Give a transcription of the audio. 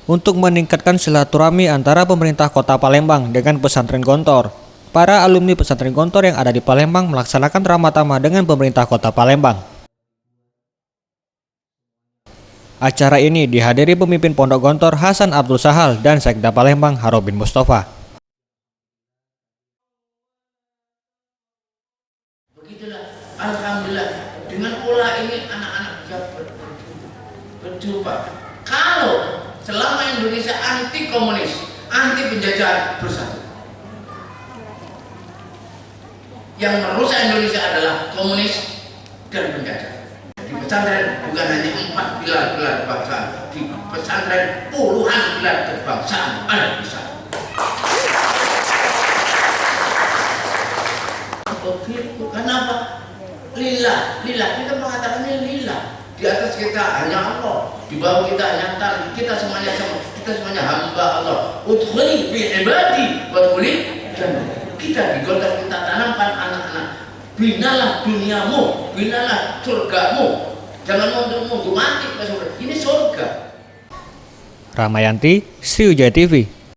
untuk meningkatkan silaturahmi antara pemerintah Kota Palembang dengan pesantren Gontor. Para alumni pesantren Gontor yang ada di Palembang melaksanakan ramah tamah dengan pemerintah Kota Palembang. Acara ini dihadiri pemimpin Pondok Gontor Hasan Abdul Sahal dan Sekda Palembang Harobin Mustafa. Begitulah, alhamdulillah, dengan pola ini anak-anak bisa berjumpa. Kalau selama Indonesia anti komunis, anti penjajahan, bersatu. Yang merusak Indonesia adalah komunis dan penjajah. Di pesantren bukan hanya 4 pilar kebangsaan, di pesantren puluhan pilar kebangsaan ada di sana. Kenapa? Lillah, lillah. Kita mengatakannya lillah. Di atas kita hanya Allah, di bawah kita hanya Ta'ala. Kita semuanya sama, kita semuanya hamba Allah. Udkhuli fi ibadi wadkhuli jannah. Kita di Gontor kita tanamkan anak-anak. Binalah duniamu, binalah surgamu. Jangan untuk mati ke surga. Ini surga. Ramayanti, Sriwijaya TV.